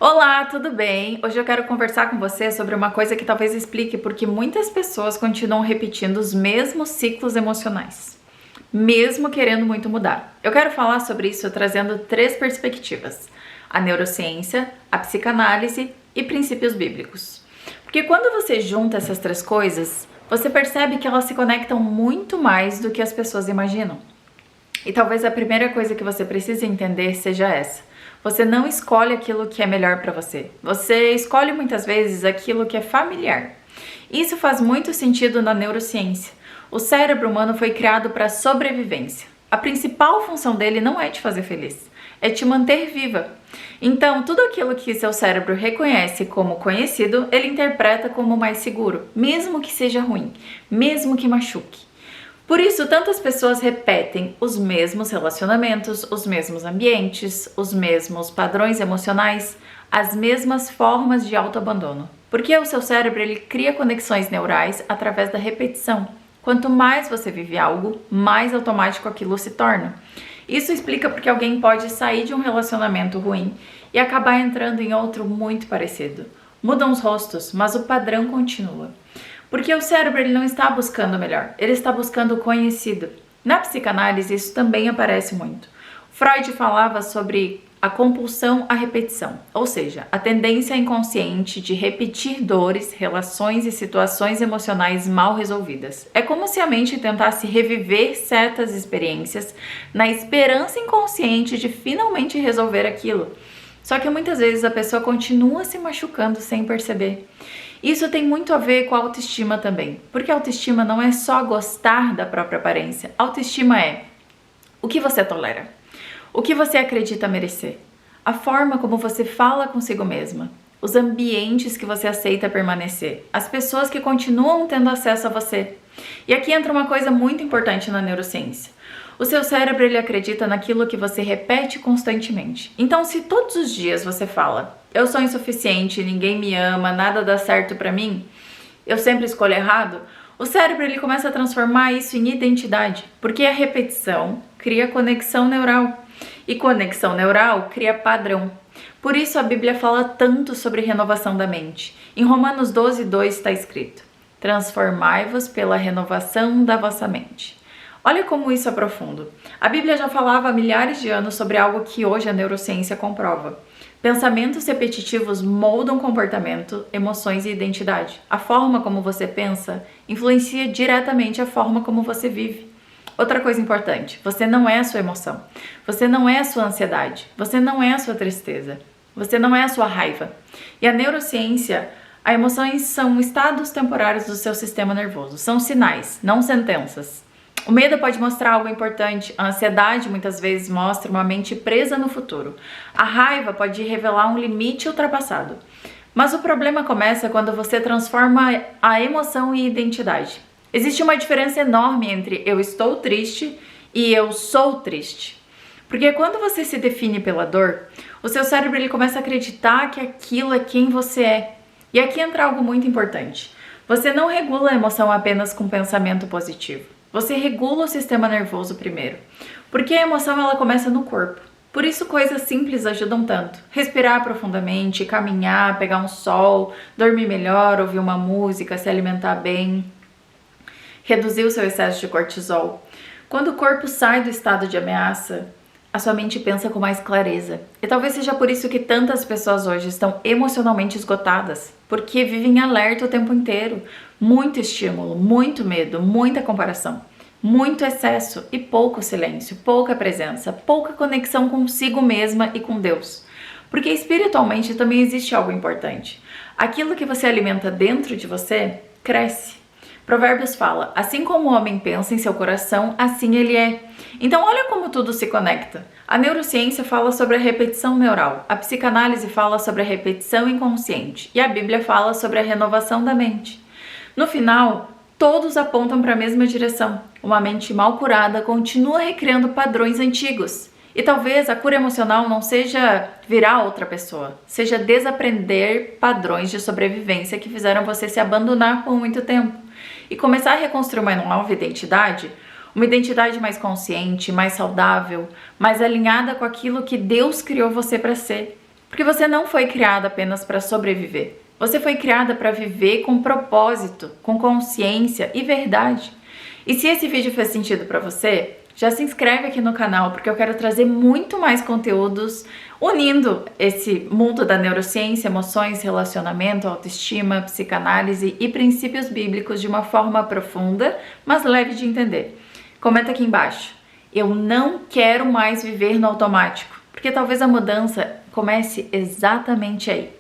Olá, tudo bem? Hoje eu quero conversar com você sobre uma coisa que talvez explique porque muitas pessoas continuam repetindo os mesmos ciclos emocionais, mesmo querendo muito mudar. Eu quero falar sobre isso trazendo três perspectivas: a neurociência, a psicanálise e princípios bíblicos. Porque quando você junta essas três coisas, você percebe que elas se conectam muito mais do que as pessoas imaginam. E talvez a primeira coisa que você precise entender seja essa: você não escolhe aquilo que é melhor para você. Você escolhe muitas vezes aquilo que é familiar. Isso faz muito sentido na neurociência. O cérebro humano foi criado para sobrevivência. A principal função dele não é te fazer feliz, é te manter viva. Então, tudo aquilo que seu cérebro reconhece como conhecido, ele interpreta como mais seguro, mesmo que seja ruim, mesmo que machuque. Por isso, tantas pessoas repetem os mesmos relacionamentos, os mesmos ambientes, os mesmos padrões emocionais, as mesmas formas de autoabandono. Porque o seu cérebro ele cria conexões neurais através da repetição. Quanto mais você vive algo, mais automático aquilo se torna. Isso explica porque alguém pode sair de um relacionamento ruim e acabar entrando em outro muito parecido. Mudam os rostos, mas o padrão continua. Porque o cérebro ele não está buscando o melhor, ele está buscando o conhecido. Na psicanálise isso também aparece muito. Freud falava sobre a compulsão à repetição, ou seja, a tendência inconsciente de repetir dores, relações e situações emocionais mal resolvidas. É como se a mente tentasse reviver certas experiências na esperança inconsciente de finalmente resolver aquilo. Só que muitas vezes a pessoa continua se machucando sem perceber. Isso tem muito a ver com a autoestima também, porque a autoestima não é só gostar da própria aparência. A autoestima é o que você tolera, o que você acredita merecer, a forma como você fala consigo mesma, os ambientes que você aceita permanecer, as pessoas que continuam tendo acesso a você. E aqui entra uma coisa muito importante na neurociência. O seu cérebro ele acredita naquilo que você repete constantemente. Então, se todos os dias você fala: eu sou insuficiente, ninguém me ama, nada dá certo pra mim, eu sempre escolho errado, o cérebro ele começa a transformar isso em identidade, porque a repetição cria conexão neural e conexão neural cria padrão. Por isso a Bíblia fala tanto sobre renovação da mente. Em Romanos 12:2 está escrito: transformai-vos pela renovação da vossa mente. Olha como isso é profundo. A Bíblia já falava há milhares de anos sobre algo que hoje a neurociência comprova. Pensamentos repetitivos moldam comportamento, emoções e identidade. A forma como você pensa influencia diretamente a forma como você vive. Outra coisa importante: você não é a sua emoção, você não é a sua ansiedade, você não é a sua tristeza, você não é a sua raiva. E a neurociência, as emoções são estados temporários do seu sistema nervoso, são sinais, não sentenças. O medo pode mostrar algo importante, a ansiedade muitas vezes mostra uma mente presa no futuro. A raiva pode revelar um limite ultrapassado. Mas o problema começa quando você transforma a emoção em identidade. Existe uma diferença enorme entre eu estou triste e eu sou triste. Porque quando você se define pela dor, o seu cérebro ele começa a acreditar que aquilo é quem você é. E aqui entra algo muito importante. Você não regula a emoção apenas com pensamento positivo. Você regula o sistema nervoso primeiro, porque a emoção ela começa no corpo. Por isso coisas simples ajudam tanto. Respirar profundamente, caminhar, pegar um sol, dormir melhor, ouvir uma música, se alimentar bem, reduzir o seu excesso de cortisol. Quando o corpo sai do estado de ameaça, a sua mente pensa com mais clareza. E talvez seja por isso que tantas pessoas hoje estão emocionalmente esgotadas, porque vivem alerta o tempo inteiro. Muito estímulo, muito medo, muita comparação, muito excesso e pouco silêncio, pouca presença, pouca conexão consigo mesma e com Deus. Porque espiritualmente também existe algo importante. Aquilo que você alimenta dentro de você cresce. Provérbios fala: assim como o homem pensa em seu coração, assim ele é. Então olha como tudo se conecta. A neurociência fala sobre a repetição neural, a psicanálise fala sobre a repetição inconsciente e a Bíblia fala sobre a renovação da mente. No final, todos apontam para a mesma direção. Uma mente mal curada continua recriando padrões antigos. E talvez a cura emocional não seja virar outra pessoa, seja desaprender padrões de sobrevivência que fizeram você se abandonar por muito tempo e começar a reconstruir uma nova identidade, uma identidade mais consciente, mais saudável, mais alinhada com aquilo que Deus criou você para ser. Porque você não foi criada apenas para sobreviver. Você foi criada para viver com propósito, com consciência e verdade. E se esse vídeo fez sentido para você, já se inscreve aqui no canal, porque eu quero trazer muito mais conteúdos unindo esse mundo da neurociência, emoções, relacionamento, autoestima, psicanálise e princípios bíblicos de uma forma profunda, mas leve de entender. Comenta aqui embaixo. Eu não quero mais viver no automático, porque talvez a mudança comece exatamente aí.